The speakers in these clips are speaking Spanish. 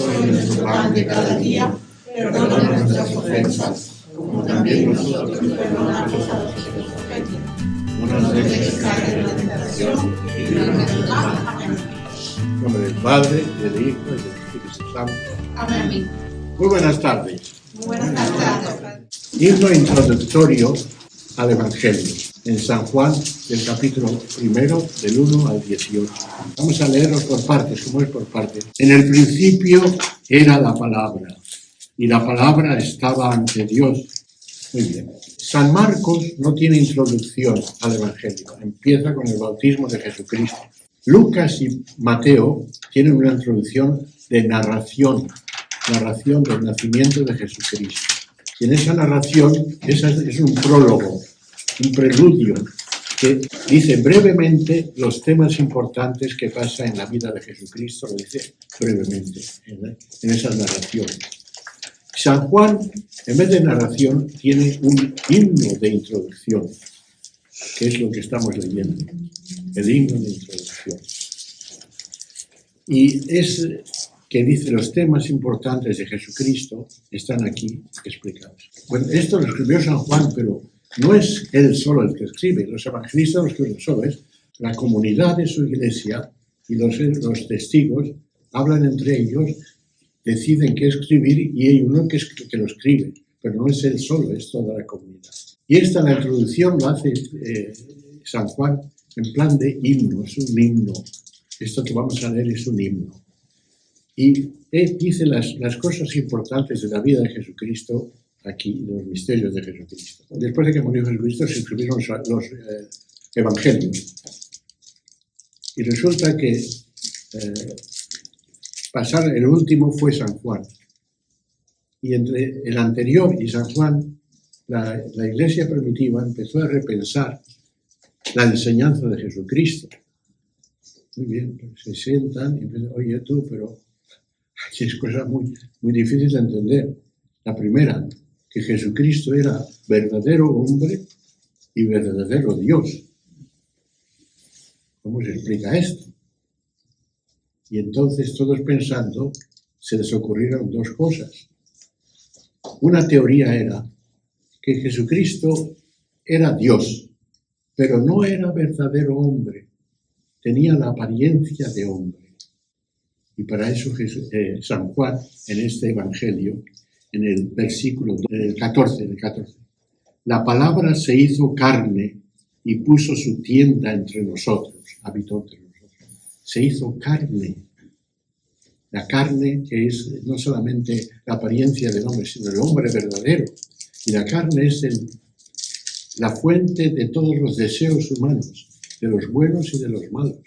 hoy nuestro pan de cada día, perdona nuestras ofensas, como también nosotros perdonamos a los que nos ofenden. No nos dejes caer en la tentación y líbranos del mal. Amén. En nombre del Padre, del Hijo y del Espíritu Santo. Amén. Muy buenas tardes. Muy buenas tardes. Himno introductorio al Evangelio, en San Juan, del capítulo 1, del 1 al 18. Vamos a leerlos por partes, como es por partes. En el principio era la palabra, y la palabra estaba ante Dios. Muy bien. San Marcos no tiene introducción al Evangelio, empieza con el bautismo de Jesucristo. Lucas y Mateo tienen una introducción de narración del nacimiento de Jesucristo. Y en esa narración, es un prólogo, un preludio, que dice brevemente los temas importantes que pasa en la vida de Jesucristo, lo dice brevemente en esas narraciones. San Juan, en vez de narración, tiene un himno de introducción, que es lo que estamos leyendo, el himno de introducción. Y es que dice los temas importantes de Jesucristo están aquí explicados. Bueno, esto lo escribió San Juan, pero no es él solo el que escribe, los evangelistas lo escriben solo, es la comunidad de su iglesia y los testigos hablan entre ellos, deciden qué escribir y hay uno que lo escribe, pero no es él solo, es toda la comunidad. Y esta, la introducción, lo hace San Juan en plan de himno, es un himno. Esto que vamos a leer es un himno. Y dice las cosas importantes de la vida de Jesucristo aquí, los misterios de Jesucristo. Después de que murió Jesucristo se escribieron los evangelios. Y resulta que el último fue San Juan. Y entre el anterior y San Juan, la iglesia primitiva empezó a repensar la enseñanza de Jesucristo. Muy bien, se sientan y empiezan, oye tú, pero aquí es cosa muy, muy difícil de entender. La primera, que Jesucristo era verdadero hombre y verdadero Dios. ¿Cómo se explica esto? Y entonces todos pensando, se les ocurrieron dos cosas. Una teoría era que Jesucristo era Dios, pero no era verdadero hombre, tenía la apariencia de hombre. Y para eso San Juan, en este Evangelio, en el versículo 14, la palabra se hizo carne y puso su tienda entre nosotros, habitó entre nosotros. Se hizo carne. La carne que es no solamente la apariencia del hombre, sino el hombre verdadero. Y la carne es la fuente de todos los deseos humanos, de los buenos y de los malos.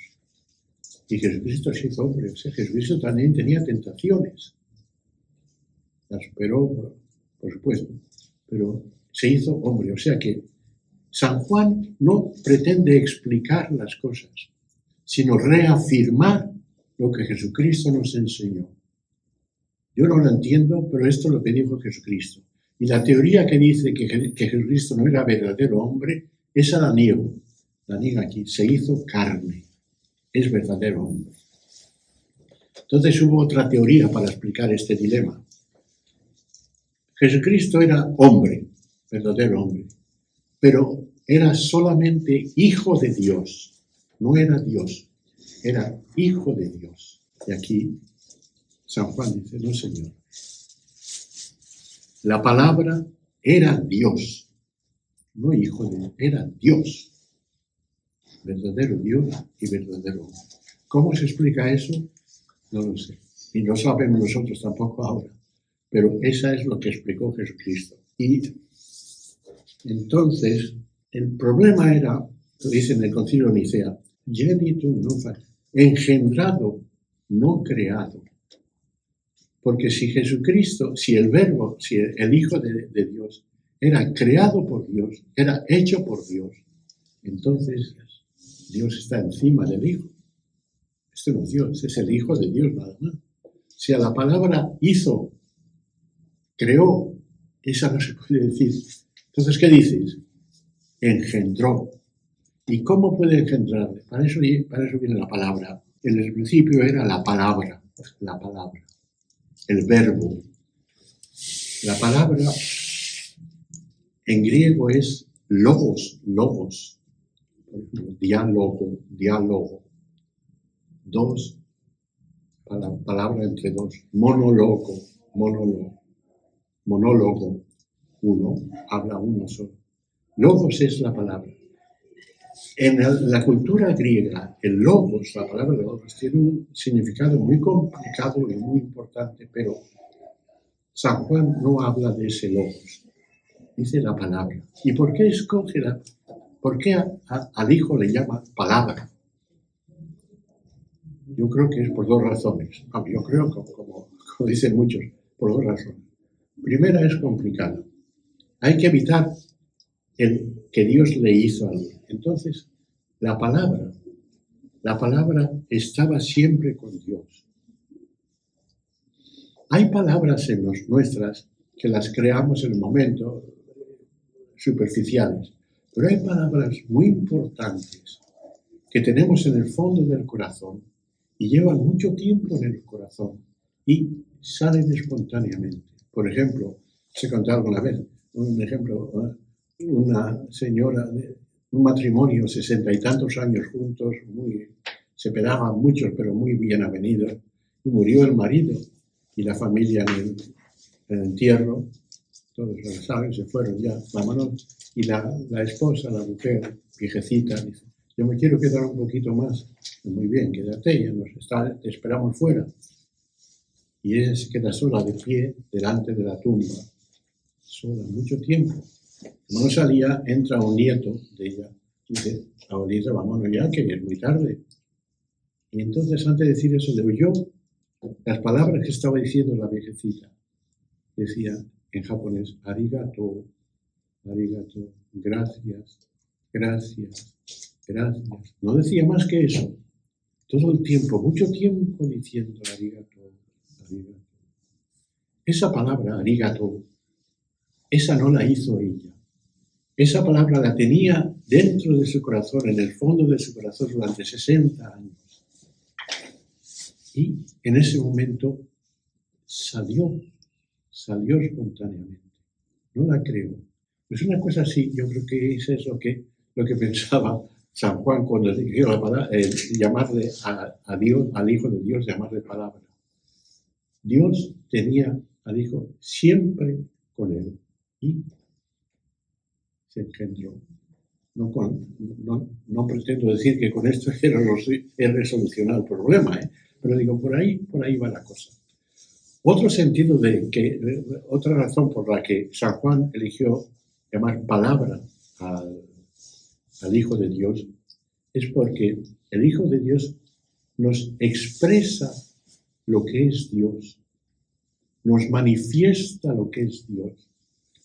Y Jesucristo se hizo hombre, o sea, Jesucristo también tenía tentaciones. Las superó, por supuesto, pero se hizo hombre. O sea que San Juan no pretende explicar las cosas, sino reafirmar lo que Jesucristo nos enseñó. Yo no lo entiendo, pero esto es lo que dijo Jesucristo. Y la teoría que dice que Jesucristo no era verdadero hombre, esa la niego. La niega aquí. Se hizo carne. Es verdadero hombre. Entonces hubo otra teoría para explicar este dilema. Jesucristo era hombre, verdadero hombre, pero era solamente hijo de Dios. No era Dios. Era hijo de Dios. Y aquí San Juan dice, no señor. La palabra era Dios, no hijo de Dios, era Dios. Verdadero Dios y verdadero hombre. ¿Cómo se explica eso? No lo sé. Y no sabemos nosotros tampoco ahora. Pero esa es lo que explicó Jesucristo. Y entonces, el problema era, lo dice en el Concilio de Nicea, genitum non facere, engendrado, no creado. Porque si Jesucristo, si el Verbo, si el Hijo de Dios era creado por Dios, era hecho por Dios, entonces Dios está encima del Hijo. Este no es Dios, es el Hijo de Dios nada más. Si a la palabra hizo, creó, esa no se puede decir. Entonces, ¿qué dices? Engendró. ¿Y cómo puede engendrarle? Para eso viene la palabra. En el principio era la palabra. el verbo. La palabra en griego es logos, logos. Por ejemplo, diálogo, diálogo. Dos, palabra entre dos. Monólogo, monólogo. Monólogo, uno, habla uno solo. Logos es la palabra. En la cultura griega, el logos, la palabra logos, tiene un significado muy complicado y muy importante, pero San Juan no habla de ese logos, dice la palabra. ¿Y por qué escoge por qué al hijo le llama palabra? Yo creo que es por dos razones. Yo creo, como dicen muchos, por dos razones. Primera es complicada. Hay que evitar el que Dios le hizo algo. Entonces, la palabra estaba siempre con Dios. Hay palabras en nuestras que las creamos en el momento, superficiales, pero hay palabras muy importantes que tenemos en el fondo del corazón y llevan mucho tiempo en el corazón y salen espontáneamente. Por ejemplo, se contó alguna vez, un ejemplo, una señora de un matrimonio, 60 y tantos años juntos, se pegaban muchos, pero muy bien avenidos, y murió el marido y la familia en el entierro, todos lo saben, se fueron ya, vámonos, y la esposa, la mujer, viejecita, dice, yo me quiero quedar un poquito más. Muy bien, quédate, ya te esperamos fuera. Y ella se queda sola de pie delante de la tumba, sola, mucho tiempo. Como no salía, entra un nieto de ella y dice, abuelita, vámonos ya, que es muy tarde. Y entonces, antes de decir eso, le oyó las palabras que estaba diciendo la viejecita. Decía en japonés, arigato, arigato, gracias, gracias, gracias. No decía más que eso. Todo el tiempo, mucho tiempo diciendo arigato, arigato. Esa palabra, arigato, esa no la hizo ella. Esa palabra la tenía dentro de su corazón, en el fondo de su corazón durante 60 años. Y en ese momento salió espontáneamente. No la creo. Es una cosa así, yo creo que eso es lo que pensaba San Juan cuando eligió la palabra, llamarle a Dios, al Hijo de Dios, llamarle palabra. Dios tenía al Hijo siempre con él y se engendró. No pretendo decir que con esto he resolucionado el problema, pero digo, por ahí va la cosa. Otra razón por la que San Juan eligió llamar palabra al Hijo de Dios es porque el Hijo de Dios nos expresa lo que es Dios, nos manifiesta lo que es Dios,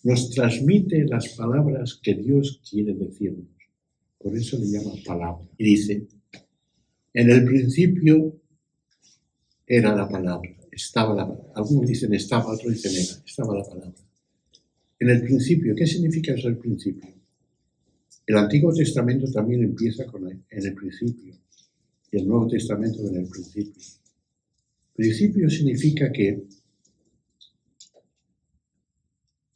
nos transmite las palabras que Dios quiere decirnos. Por eso le llama palabra. Y dice, en el principio era la palabra, estaba la palabra. Algunos dicen estaba, otros dicen era, estaba la palabra. En el principio, ¿qué significa eso el principio? El Antiguo Testamento también empieza en el principio y el Nuevo Testamento en el principio. Principio significa que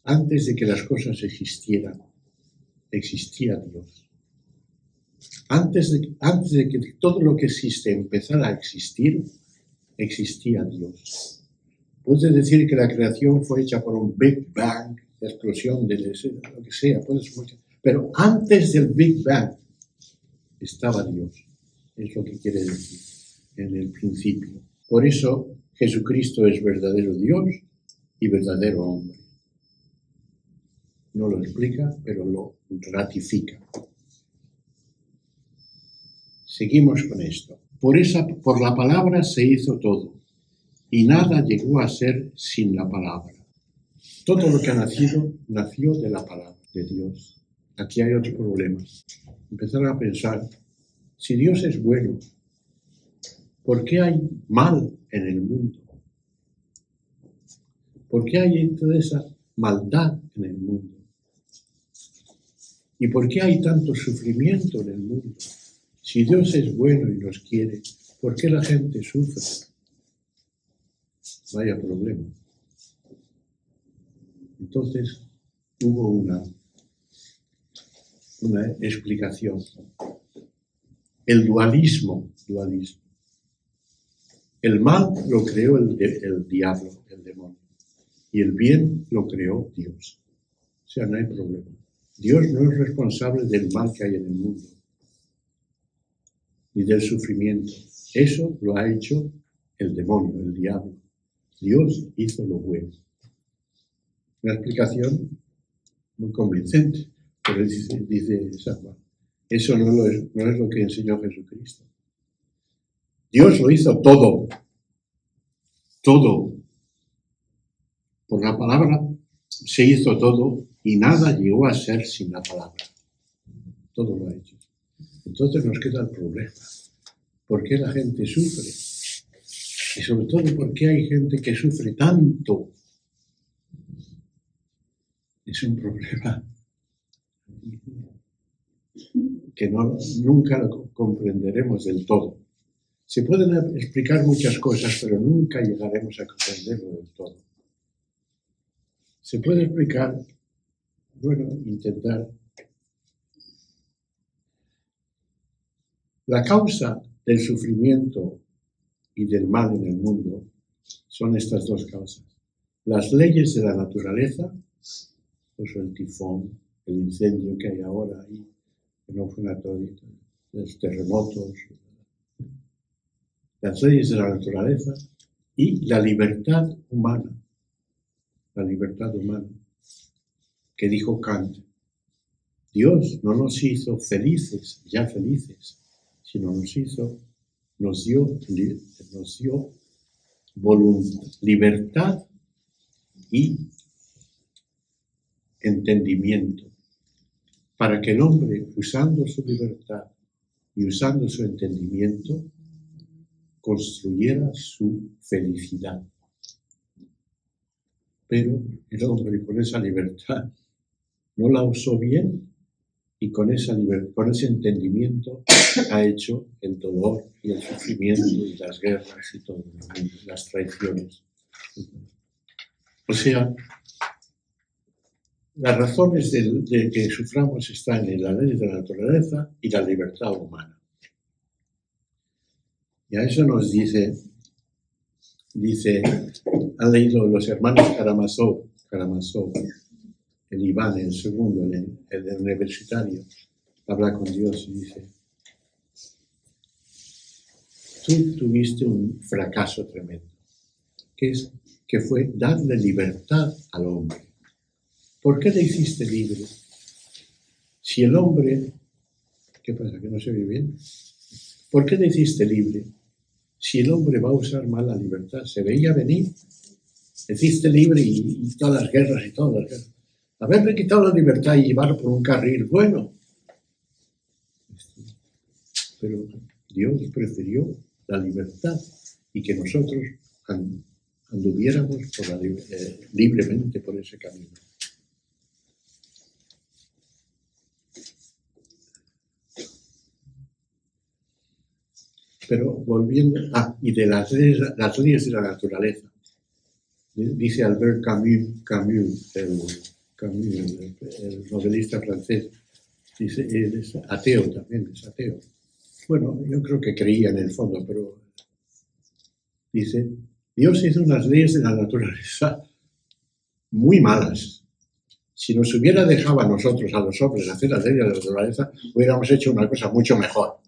antes de que las cosas existieran, existía Dios. Antes de que todo lo que existe empezara a existir, existía Dios. Puedes decir que la creación fue hecha por un Big Bang, la explosión de lo que sea, pero antes del Big Bang estaba Dios. Es lo que quiere decir en el principio. Por eso Jesucristo es verdadero Dios y verdadero hombre. No lo explica, pero lo ratifica. Seguimos con esto. Por la palabra se hizo todo, y nada llegó a ser sin la palabra. Todo lo que ha nacido, nació de la palabra de Dios. Aquí hay otro problema. Empezar a pensar, si Dios es bueno, ¿por qué hay mal en el mundo? ¿Por qué hay toda esa maldad en el mundo? ¿Y por qué hay tanto sufrimiento en el mundo? Si Dios es bueno y nos quiere, ¿por qué la gente sufre? vaya problema. Entonces hubo una explicación. El dualismo. El mal lo creó el diablo, el demonio, y el bien lo creó Dios. O sea, no hay problema. Dios no es responsable del mal que hay en el mundo, ni del sufrimiento. Eso lo ha hecho el demonio, el diablo. Dios hizo lo bueno. Una explicación muy convincente, pero dice San Juan, eso no es lo que enseñó Jesucristo. Dios lo hizo todo. Todo. Por la palabra se hizo todo y nada llegó a ser sin la palabra. Todo lo ha hecho. Entonces nos queda el problema. ¿Por qué la gente sufre? Y sobre todo, ¿por qué hay gente que sufre tanto? Es un problema que nunca lo comprenderemos del todo. Se pueden explicar muchas cosas, pero nunca llegaremos a comprenderlo del todo. Se puede explicar, intentar. La causa del sufrimiento y del mal en el mundo son estas dos causas. Las leyes de la naturaleza, pues el tifón, el incendio que hay ahora ahí, que no fue natural, los terremotos, las leyes de la naturaleza y la libertad humana. La libertad humana, que dijo Kant, Dios no nos hizo felices, sino nos dio voluntad, libertad y entendimiento, para que el hombre, usando su libertad y usando su entendimiento, construyera su felicidad. Pero el hombre con esa libertad no la usó bien y con ese entendimiento ha hecho el dolor y el sufrimiento y las guerras y todo, las traiciones. O sea, las razones de que suframos están en la ley de la naturaleza y la libertad humana. Y a eso nos dice, han leído los hermanos Karamazov, el Iván, el segundo, el universitario, habla con Dios y dice, tú tuviste un fracaso tremendo, que fue darle libertad al hombre. ¿Por qué le hiciste libre? Si el hombre, ¿qué pasa? ¿Que no se ve bien? ¿Por qué le hiciste libre? Si el hombre va a usar mal la libertad, se veía venir. Le hiciste libre y todas las guerras y todas las guerras. Haberle quitado la libertad y llevarlo por un carril, bueno. Pero Dios prefirió la libertad y que nosotros anduviéramos libremente por ese camino. Pero volviendo, y de las leyes de la naturaleza, dice Albert Camus, el novelista francés, dice, él es ateo también, es ateo. Bueno, yo creo que creía en el fondo, pero dice, Dios hizo unas leyes de la naturaleza muy malas. Si nos hubiera dejado a nosotros, a los hombres, hacer las leyes de la naturaleza, hubiéramos hecho una cosa mucho mejor.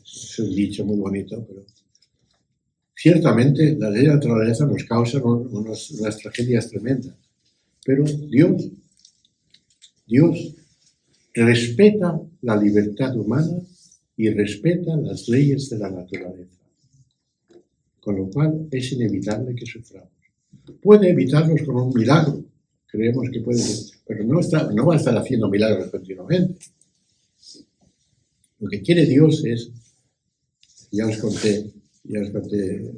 Es un dicho muy bonito, pero ciertamente la ley de la naturaleza nos causa unas tragedias tremendas. Pero Dios respeta la libertad humana y respeta las leyes de la naturaleza. Con lo cual es inevitable que suframos. Puede evitarlos con un milagro, creemos que puede, pero no va a estar haciendo milagros continuamente. Lo que quiere Dios es, ya os conté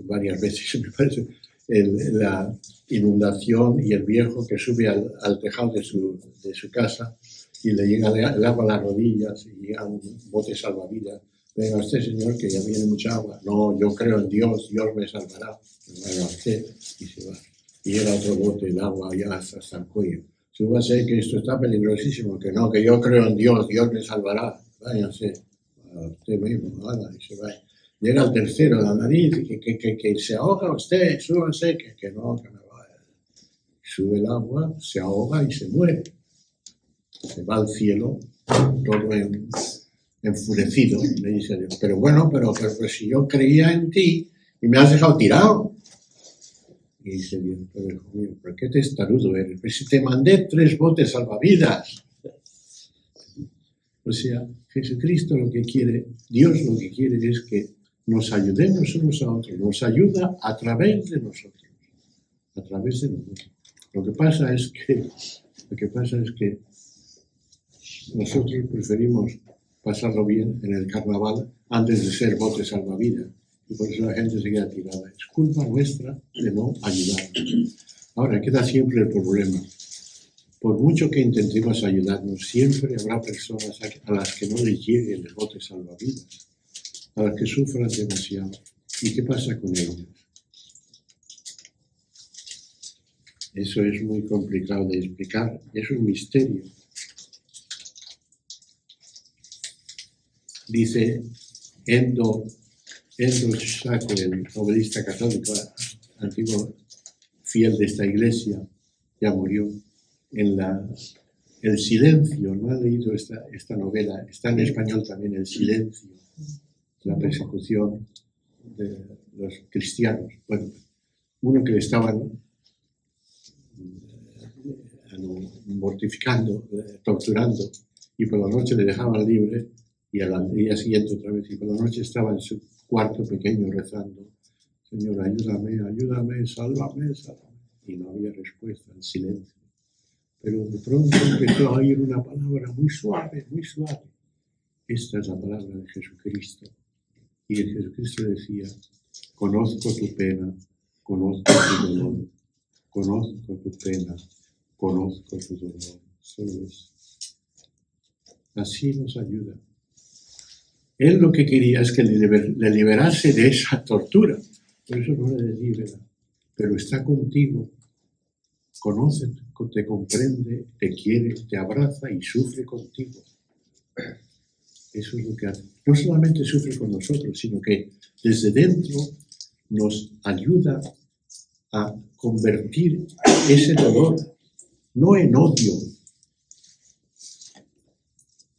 varias veces, me parece, la inundación y el viejo que sube al tejado de su casa y le llega el agua a las rodillas y llega un bote salvavidas venga usted, señor, que ya viene mucha agua. No, yo creo en Dios, Dios me salvará. Venga usted, y se va. Y era otro bote de agua ya hasta el cuello. Súbase que esto está peligrosísimo, que no, que yo creo en Dios, Dios me salvará. Váyanse, a usted mismo, anda, y se va. Llega el tercero, la nariz, que se ahoga usted, súbase, que no, que me va. Sube el agua, se ahoga y se muere. Se va al cielo, todo enfurecido. Le dice a Dios, pero bueno, pero si yo creía en ti y me has dejado tirado. Y dice Dios, pero hijo mío, ¿por qué testarudo eres? Pues si te mandé 3 botes salvavidas. O sea, Jesucristo lo que quiere, Dios lo que quiere es que nos ayudemos unos a otros. Nos ayuda a través de nosotros. A través de nosotros. Lo que pasa es que nosotros preferimos pasarlo bien en el carnaval antes de ser botes salvavidas. Y por eso la gente se queda tirada. Es culpa nuestra de no ayudar. Ahora, queda siempre el problema. Por mucho que intentemos ayudarnos, siempre habrá personas a las que no les llegue el bote salvavidas, a las que sufran demasiado. ¿Y qué pasa con ellos? Eso es muy complicado de explicar. Es un misterio. Dice Endo Saco, el novelista católico, antiguo fiel de esta iglesia, ya murió, El silencio, ¿no han leído esta novela? Está en español también, El silencio, la persecución de los cristianos. Bueno, uno que le estaban mortificando, torturando, y por la noche le dejaban libre, y al día siguiente otra vez, y por la noche estaba en su cuarto pequeño rezando, Señor, ayúdame, ayúdame, sálvame, sálvame. Y no había respuesta, el silencio. Pero de pronto empezó a oír una palabra muy suave, muy suave. Esta es la palabra de Jesucristo. Y Jesucristo decía, conozco tu pena, conozco tu dolor, conozco tu pena, conozco tu dolor. Solo eso. Así nos ayuda. Él lo que quería es que le liberase de esa tortura. Por eso no le libera. Pero está contigo. Conoce, te comprende, te quiere, te abraza y sufre contigo. Eso es lo que hace. No solamente sufre con nosotros, sino que desde dentro nos ayuda a convertir ese dolor no en odio,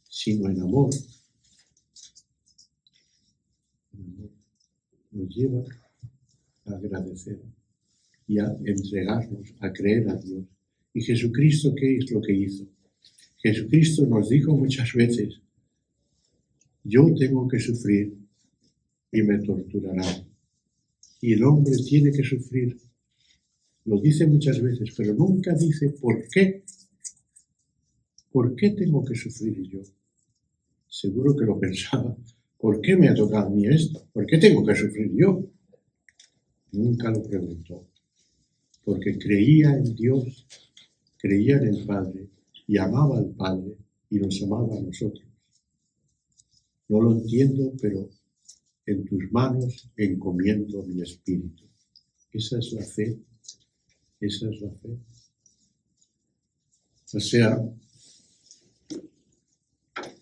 sino en amor. Nos lleva a agradecer y a entregarnos, a creer a Dios. ¿Y Jesucristo qué es lo que hizo? Jesucristo nos dijo muchas veces, yo tengo que sufrir y me torturarán. Y el hombre tiene que sufrir. Lo dice muchas veces, pero nunca dice por qué. ¿Por qué tengo que sufrir yo? Seguro que lo pensaba. ¿Por qué me ha tocado a mí esto? ¿Por qué tengo que sufrir yo? Nunca lo preguntó. Porque creía en Dios, creía en el Padre y amaba al Padre y nos amaba a nosotros. No lo entiendo, pero en tus manos encomiendo mi espíritu. Esa es la fe. Esa es la fe. O sea,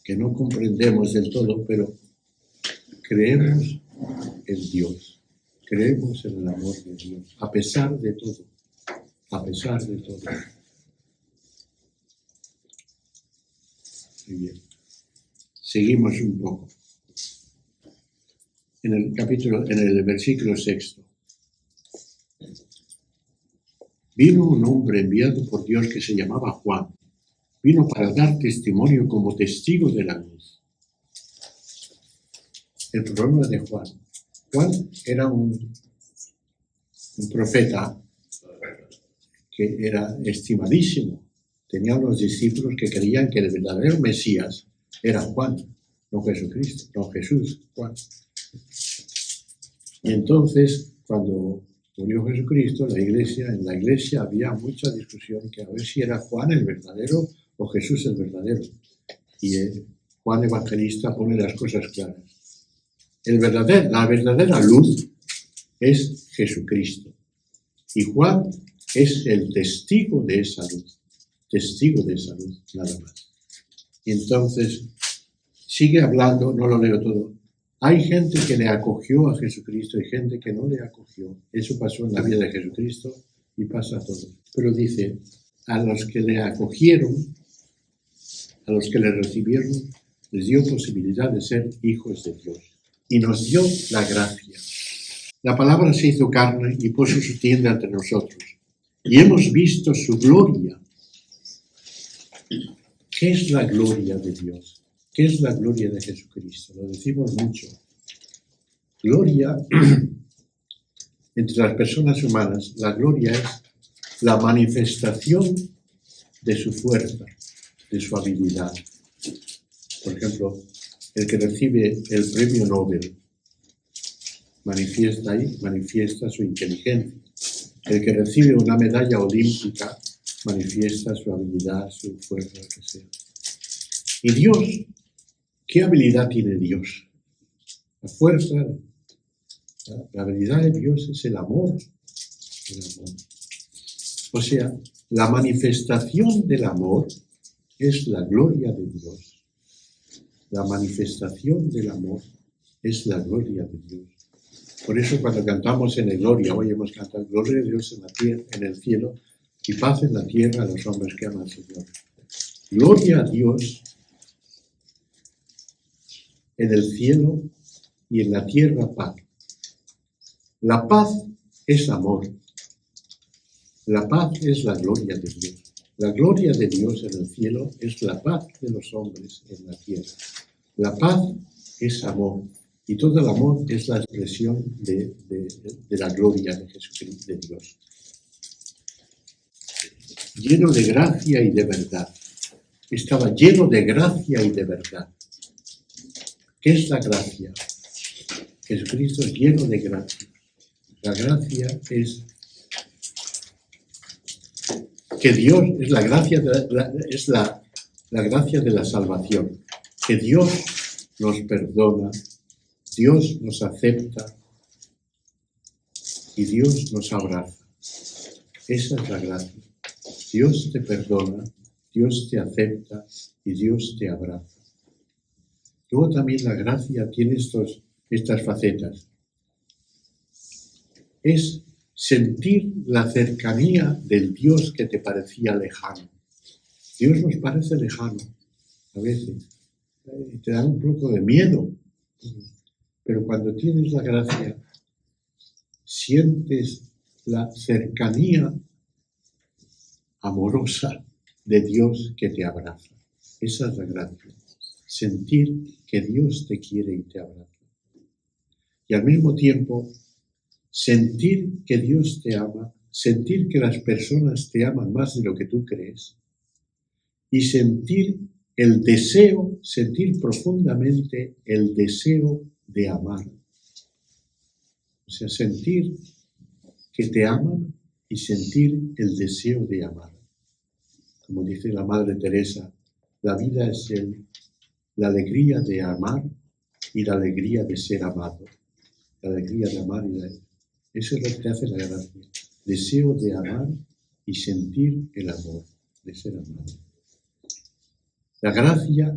que no comprendemos del todo, pero creemos en Dios. Creemos en el amor de Dios, a pesar de todo. A pesar de todo. Muy bien. Seguimos un poco. En el versículo 6. Vino un hombre enviado por Dios que se llamaba Juan. Vino para dar testimonio como testigo de la luz. El problema de Juan. Juan era un profeta que era estimadísimo. Tenía unos discípulos que creían que el verdadero Mesías era Juan, no Jesucristo, no Jesús, Juan. Y entonces, cuando murió Jesucristo, en la iglesia había mucha discusión que a ver si era Juan el verdadero o Jesús el verdadero. Y Juan Evangelista pone las cosas claras. la verdadera luz es Jesucristo. Y Juan es el testigo de esa luz, nada más. Y entonces sigue hablando, no lo leo todo. Hay gente que le acogió a Jesucristo y gente que no le acogió. Eso pasó en la vida de Jesucristo y pasa a todos. Pero dice, a los que le acogieron, a los que le recibieron, les dio posibilidad de ser hijos de Dios. Y nos dio la gracia. La palabra se hizo carne y puso su tienda entre nosotros. Y hemos visto su gloria. ¿Qué es la gloria de Dios? ¿Qué es la gloria de Jesucristo? Lo decimos mucho. Gloria, entre las personas humanas, la gloria es la manifestación de su fuerza, de su habilidad. Por ejemplo, el que recibe el premio Nobel manifiesta su inteligencia. El que recibe una medalla olímpica manifiesta su habilidad, su fuerza, lo que sea. Y Dios, ¿qué habilidad tiene Dios? La fuerza, la habilidad de Dios es el amor. O sea, la manifestación del amor es la gloria de Dios. La manifestación del amor es la gloria de Dios. Por eso cuando cantamos en el Gloria, hoy hemos cantado Gloria de Dios en la tierra, en el cielo, y paz en la tierra a los hombres que aman al Señor. Gloria a Dios en el cielo y en la tierra paz. La paz es amor. La paz es la gloria de Dios. La gloria de Dios en el cielo es la paz de los hombres en la tierra. La paz es amor. Y todo el amor es la expresión de la gloria de Jesucristo, de Dios. Lleno de gracia y de verdad. Estaba lleno de gracia y de verdad. ¿Qué es la gracia? Jesucristo es lleno de gracia. La gracia es que Dios es la gracia la gracia de la salvación. Que Dios nos perdona, Dios nos acepta y Dios nos abraza. Esa es la gracia. Dios te perdona, Dios te acepta y Dios te abraza. Luego también la gracia tiene estas facetas. Es sentir la cercanía del Dios que te parecía lejano. Dios nos parece lejano a veces. Te da un poco de miedo. Pero cuando tienes la gracia, sientes la cercanía amorosa de Dios que te abraza. Esa es la gracia. Sentir que Dios te quiere y te abraza. Y al mismo tiempo, sentir que Dios te ama, sentir que las personas te aman más de lo que tú crees, y sentir profundamente el deseo de amar. O sea, sentir que te aman y sentir el deseo de amar. Como dice la Madre Teresa, la vida es la alegría de amar y la alegría de ser amado. La alegría de amar eso es lo que te hace la gracia. Deseo de amar y sentir el amor de ser amado. La gracia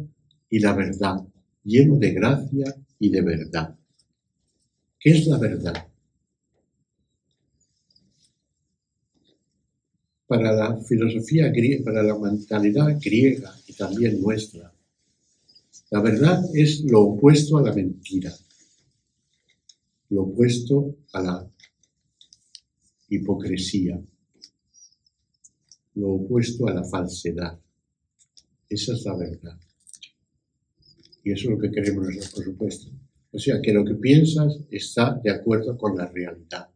y la verdad, lleno de gracia y de verdad. ¿Qué es la verdad? Para la filosofía griega, para la mentalidad griega y también nuestra, la verdad es lo opuesto a la mentira, lo opuesto a la hipocresía, lo opuesto a la falsedad. Esa es la verdad. Y eso es lo que queremos nosotros, por supuesto. O sea, que lo que piensas está de acuerdo con la realidad.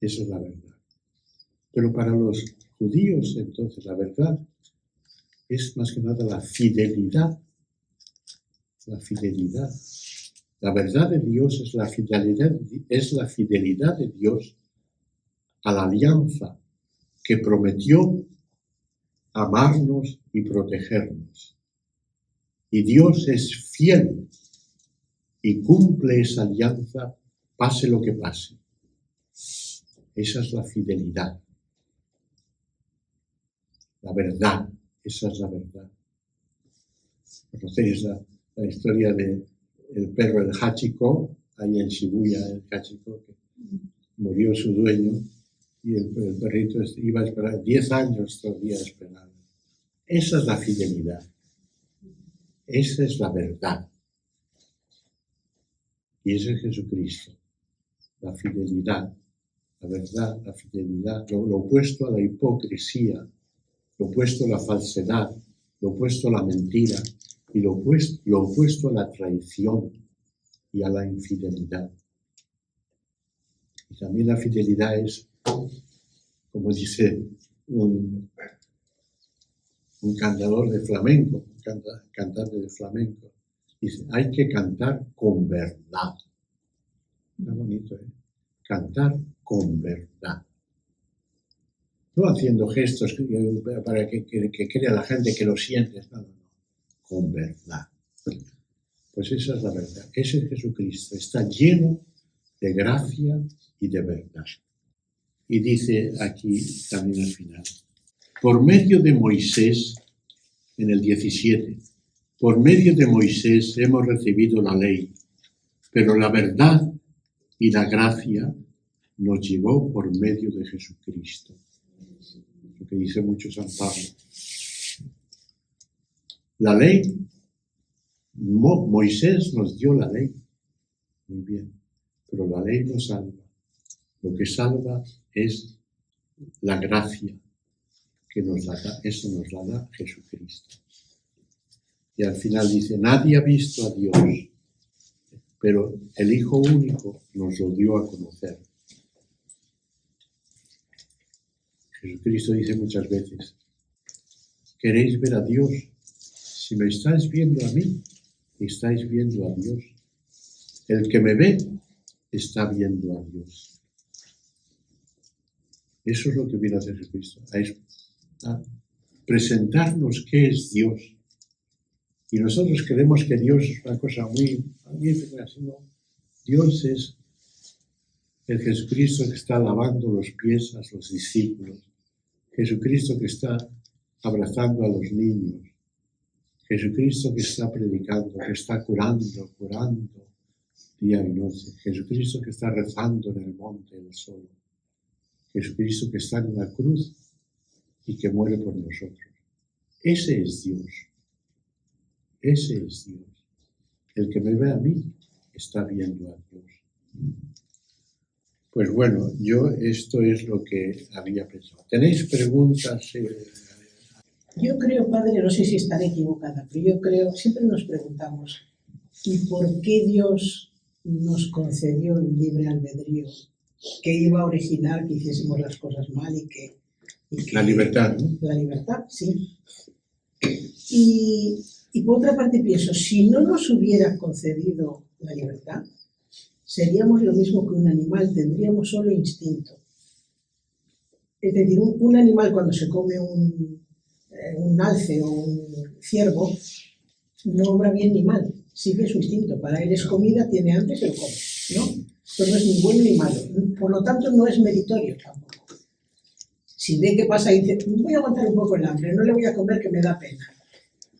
Eso es la verdad. Pero para los judíos, entonces, la verdad es más que nada la fidelidad. La fidelidad. La verdad de Dios es la fidelidad de Dios a la alianza que prometió amarnos y protegernos. Y Dios es fiel y cumple esa alianza, pase lo que pase. Esa es la fidelidad. La verdad, esa es la verdad. ¿Conocéis la historia del perro, el Hachiko? Ahí en Shibuya, el Hachiko, que murió su dueño y el perrito iba a esperar 10 años todavía esperando. Esa es la fidelidad. Esa es la verdad. Y ese es Jesucristo. La fidelidad, la verdad, la fidelidad, lo opuesto a la hipocresía, lo opuesto a la falsedad, lo opuesto a la mentira y lo opuesto a la traición y a la infidelidad. Y también la fidelidad es, como dice un cantador de flamenco, cantante de flamenco, dice, hay que cantar con verdad. Está bonito, ¿eh? Cantar con verdad. No haciendo gestos para que crea la gente que lo sientes, no. Con verdad. Pues esa es la verdad. Ese es Jesucristo. Está lleno de gracia y de verdad. Y dice aquí también al final, por medio de Moisés, en el 17, por medio de Moisés hemos recibido la ley, pero la verdad y la gracia nos llegó por medio de Jesucristo. Lo que dice mucho San Pablo. La ley, Moisés nos dio la ley, muy bien, pero la ley no salva. Lo que salva es la gracia que nos la da, eso nos la da Jesucristo. Y al final dice, nadie ha visto a Dios, pero el Hijo único nos lo dio a conocer. Jesucristo dice muchas veces, ¿queréis ver a Dios? Si me estáis viendo a mí, estáis viendo a Dios. El que me ve, está viendo a Dios. Eso es lo que viene a hacer Jesucristo, a presentarnos qué es Dios. Y nosotros creemos que Dios es una cosa muy magnífica, sino Dios es el Jesucristo que está lavando los pies a sus discípulos, Jesucristo que está abrazando a los niños, Jesucristo que está predicando, que está curando día y noche, Jesucristo que está rezando en el monte del sol, Jesucristo que está en la cruz y que muere por nosotros. Ese es Dios. Ese es Dios. El que me ve a mí está viendo a Dios. Pues bueno, yo esto es lo que había pensado. ¿Tenéis preguntas? Yo creo, padre, no sé si estaré equivocada, pero yo creo, siempre nos preguntamos, ¿y por qué Dios nos concedió el libre albedrío? Que iba a originar que hiciésemos las cosas mal y que la libertad, ¿no? La libertad, sí. Y por otra parte pienso, si no nos hubiera concedido la libertad, seríamos lo mismo que un animal, tendríamos solo instinto. Es decir, un animal cuando se come un alce o un ciervo, no obra bien ni mal, sigue su instinto. Para él es comida, tiene hambre, se lo come, ¿no? Pero no es ni bueno ni malo. Por lo tanto, no es meritorio tampoco. Si ve que pasa y dice, voy a aguantar un poco el hambre, no le voy a comer que me da pena.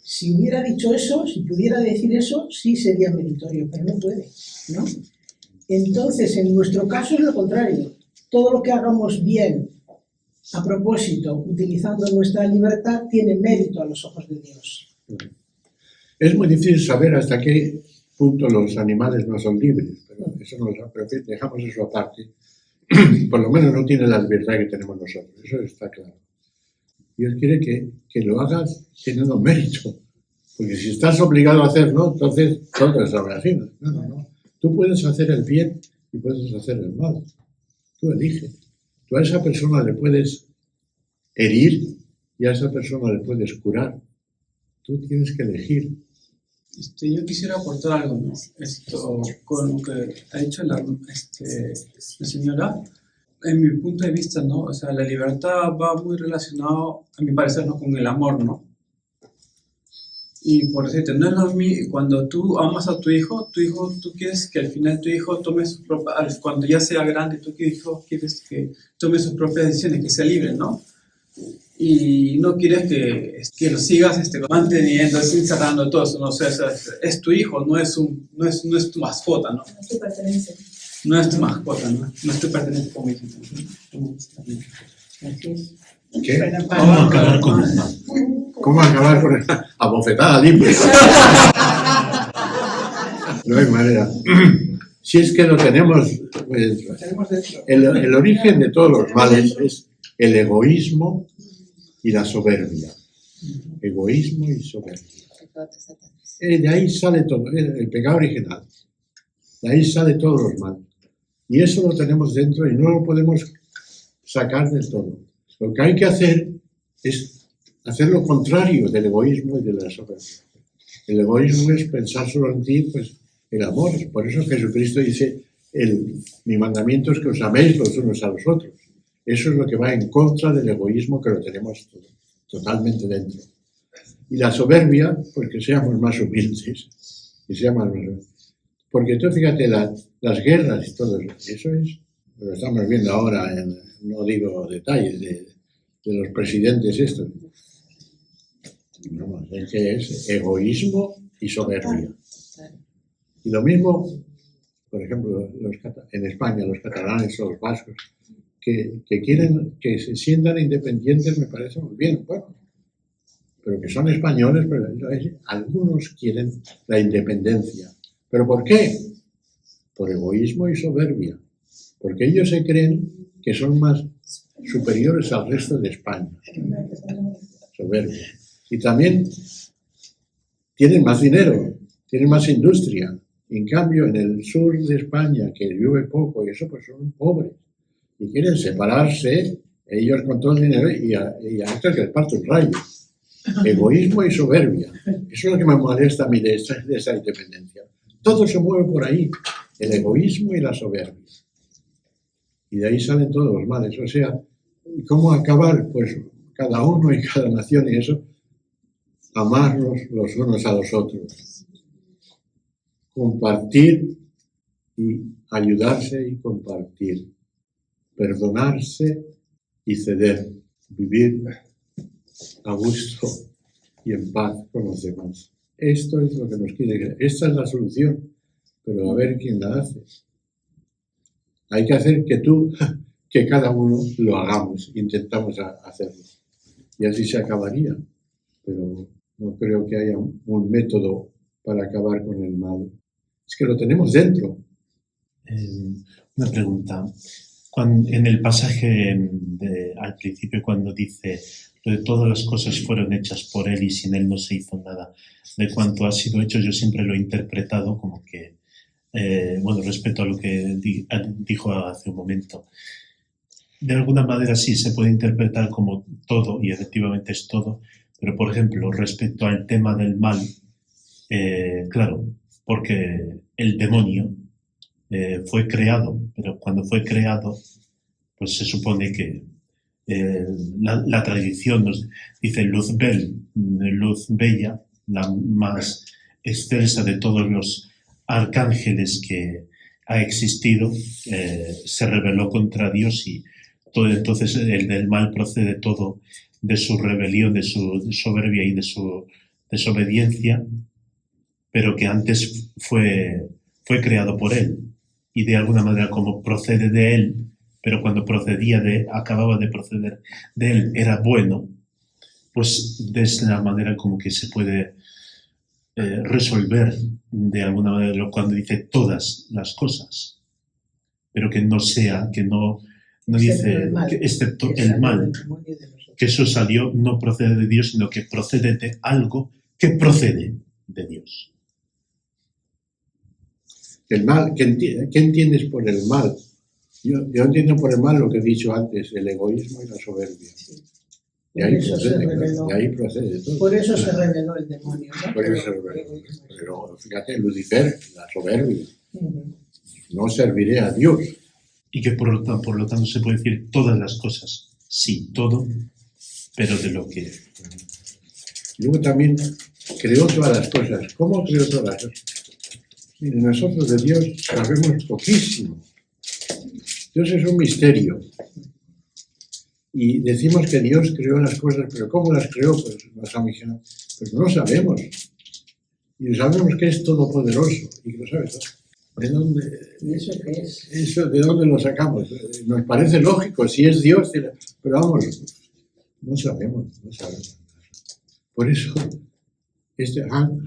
Si hubiera dicho eso, si pudiera decir eso, sí sería meritorio, pero no puede, ¿no? Entonces, en nuestro caso es lo contrario. Todo lo que hagamos bien, a propósito, utilizando nuestra libertad, tiene mérito a los ojos de Dios. Es muy difícil saber hasta qué punto los animales no son libres, pero eso no lo dejamos eso aparte. Por lo menos no tiene la libertad que tenemos nosotros, eso está claro. Dios quiere que lo hagas teniendo mérito, porque si estás obligado a hacerlo, entonces todo es así. No. Tú puedes hacer el bien y puedes hacer el mal. Tú eliges. Tú a esa persona le puedes herir y a esa persona le puedes curar. Tú tienes que elegir. Yo quisiera aportar algo, ¿no? Con lo que ha dicho la señora. En mi punto de vista, ¿no? O sea, la libertad va muy relacionado, a mi parecer, ¿no? Con el amor, ¿no? Y por decirte, no es lo mismo, cuando tú amas a tu hijo, tú quieres que al final tu hijo tome sus propias, cuando ya sea grande, tu hijo quieres que tome sus propias decisiones, que sea libre, ¿no? Y no quieres que lo sigas manteniendo, encerrando todo eso, no sé, es tu hijo, no es tu mascota, ¿no? No es tu pertenencia. No es tu mascota, no es tu pertenencia, como dicen. Así es. ¿Qué? ¿Cómo acabar con el mal? ¿Cómo acabar con esta abofetada limpia? No hay manera. Si es que lo tenemos, pues, Lo tenemos dentro. el origen de todos los males es el egoísmo y la soberbia. Egoísmo y soberbia. De ahí sale todo, el pecado original. De ahí sale todos los males. Y eso lo tenemos dentro y no lo podemos sacar del todo. Lo que hay que hacer es hacer lo contrario del egoísmo y de la soberbia. El egoísmo es pensar solo en ti, pues el amor. Por eso Jesucristo dice, mi mandamiento es que os améis los unos a los otros. Eso es lo que va en contra del egoísmo que lo tenemos totalmente dentro. Y la soberbia, pues que seamos más humildes. Que seamos más humildes. Porque tú fíjate, las guerras y todo eso es, lo estamos viendo ahora, no digo detalles de los presidentes estos. No, es que es egoísmo y soberbia. Y lo mismo, por ejemplo, en España, los catalanes o los vascos, que quieren, que se sientan independientes, me parece muy bien, bueno, pero que son españoles, pero algunos quieren la independencia. ¿Pero por qué? Por egoísmo y soberbia. Porque ellos se creen que son más superiores al resto de España. Soberbia. Y también tienen más dinero, tienen más industria. En cambio, en el sur de España, que llueve poco y eso, pues son pobres. Y quieren separarse, ellos con todo el dinero, y a estos que les parte un rayo. Egoísmo y soberbia. Eso es lo que me molesta a mí de esta independencia. Todo se mueve por ahí, el egoísmo y la soberbia. Y de ahí salen todos los males. O sea, ¿cómo acabar? Pues cada uno y cada nación y eso, amarnos los unos a los otros. Compartir y ayudarse y compartir. Perdonarse y ceder. Vivir a gusto y en paz con los demás. Esto es lo que nos quiere decir. Esta es la solución, pero a ver quién la hace. Hay que hacer que cada uno lo hagamos, intentamos hacerlo. Y así se acabaría. Pero no creo que haya un método para acabar con el mal. Es que lo tenemos dentro. Una pregunta. En el pasaje al principio, cuando dice de todas las cosas fueron hechas por Él y sin Él no se hizo nada, de cuanto ha sido hecho, yo siempre lo he interpretado como que, respecto a lo que dijo hace un momento, de alguna manera sí se puede interpretar como todo, y efectivamente es todo, pero por ejemplo, respecto al tema del mal, claro, porque el demonio fue creado, pero cuando fue creado, pues se supone que la tradición nos dice luz bella, la más excelsa de todos los arcángeles que ha existido, se rebeló contra Dios y todo, entonces el del mal procede todo de su rebelión, de su soberbia y de su desobediencia, pero que antes fue creado por Él. Y de alguna manera, como procede de Él, pero cuando acababa de proceder de Él, era bueno, pues de esa manera como que se puede resolver de alguna manera cuando dice todas las cosas, pero que no sea, que no dice, excepto el mal, que eso salió, no procede de Dios, sino que procede de algo que procede de Dios. El mal, ¿qué entiendes por el mal? Yo entiendo por el mal lo que he dicho antes, el egoísmo y la soberbia. De ahí procede todo. Por eso se reveló el demonio, ¿no? Por eso se reveló. Pero fíjate, Lucifer, la soberbia. No serviré a Dios. Y que por lo tanto se puede decir todas las cosas. Sí, todo, pero de lo que... Luego también creó todas las cosas. ¿Cómo creó todas las cosas? Mire, nosotros de Dios sabemos poquísimo. Dios es un misterio. Y decimos que Dios creó las cosas, pero ¿cómo las creó? Pues nos han dicho, pues no lo sabemos. Y sabemos que es todopoderoso y que lo sabe todo. ¿De dónde? ¿Y eso qué es? Eso, ¿de dónde lo sacamos? Nos parece lógico, si es Dios, pero vamos, no sabemos. Por eso,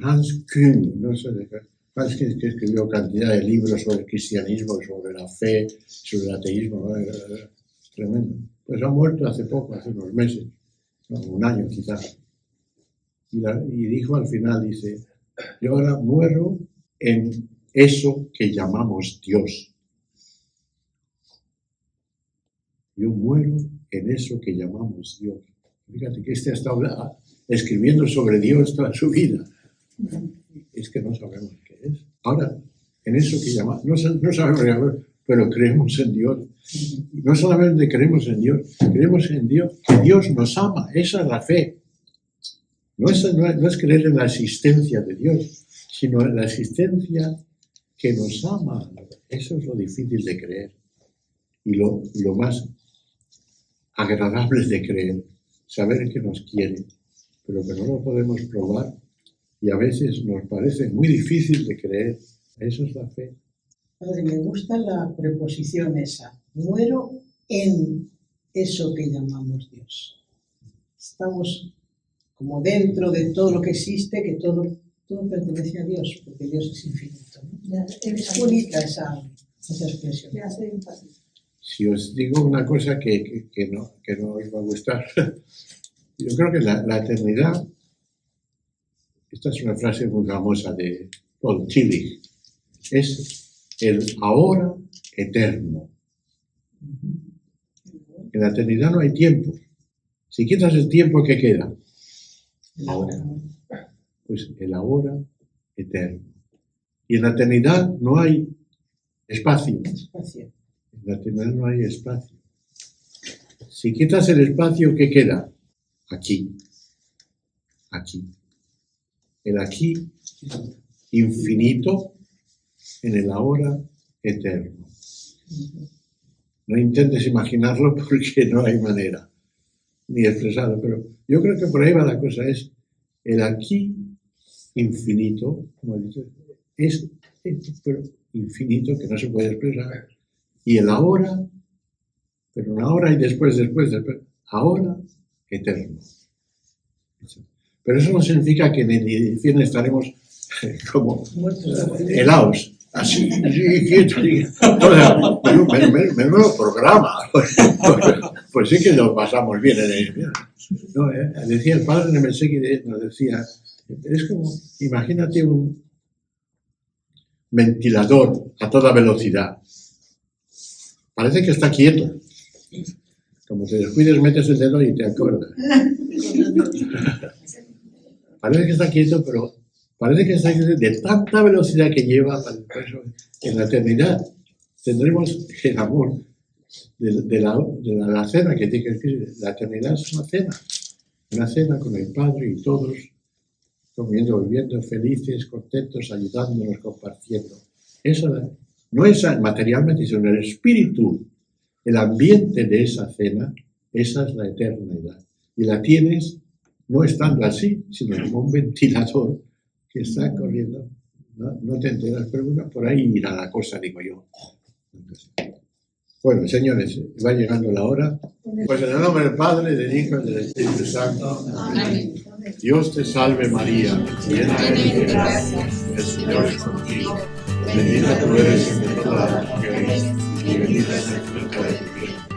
Hans Küng, no sé de qué, Hans Küng, que escribió cantidad de libros sobre el cristianismo, sobre la fe, sobre el ateísmo, tremendo. Pues ha muerto hace poco, hace unos meses, no, un año quizás. Y dijo al final, dice, yo ahora muero en eso que llamamos Dios. Yo muero en eso que llamamos Dios. Fíjate que ha estado escribiendo sobre Dios toda su vida. Es que no sabemos qué es. Ahora, en eso que llamamos, no sabemos qué es, pero creemos en Dios. No solamente creemos en Dios, que Dios nos ama. Esa es la fe. No es creer en la existencia de Dios, sino en la existencia que nos ama. Eso es lo difícil de creer. Y lo más agradable de creer, saber que nos quiere, pero que no lo podemos probar y a veces nos parece muy difícil de creer. Eso es la fe. Padre, me gusta la preposición esa. Muero en eso que llamamos Dios. Estamos como dentro de todo lo que existe, que todo pertenece a Dios, porque Dios es infinito, ¿no? Es bonita esa expresión. Si os digo una cosa que no os va a gustar, yo creo que la eternidad, esta es una frase muy famosa de Paul Tillich, es el ahora eterno. En la eternidad no hay tiempo. Si quitas el tiempo, ¿qué queda? Ahora. Pues el ahora eterno. Y en la eternidad no hay espacio. En la eternidad no hay espacio. Si quitas el espacio, ¿qué queda? Aquí. Aquí. El aquí infinito en el ahora eterno. No intentes imaginarlo porque no hay manera ni expresarlo, pero yo creo que por ahí va la cosa, es el aquí infinito, como he dicho, es pero infinito que no se puede expresar, y el ahora, pero un ahora y después, ahora eterno. Pero eso no significa que en el infierno estaremos como helados, así, quietos. Menudo programa. Pues sí que lo pasamos bien en el infierno. No, decía el padre Nemeseki, nos decía, es como, imagínate un ventilador a toda velocidad. Parece que está quieto. Como te descuides, metes el dedo y te acuerdas. Parece que está quieto, pero parece que está quieto de tanta velocidad que lleva. En la eternidad tendremos el amor de la cena que tiene que la eternidad es una cena con el Padre y todos comiendo, bebiendo, felices, contentos, ayudándonos, compartiendo. Eso no es materialmente, sino en el espíritu, el ambiente de esa cena, esa es la eternidad. Y la tienes no estando así, sino como un ventilador que está corriendo. No te enteras, pero bueno, por ahí irá la cosa, digo yo. Bueno, señores, va llegando la hora. Pues en el nombre del Padre, del Hijo y del Espíritu Santo. Amén. Dios te salve María, llena eres de gracia, el Señor es contigo. Bendita tú eres entre todas las mujeres y bendita es el fruto de tu vientre.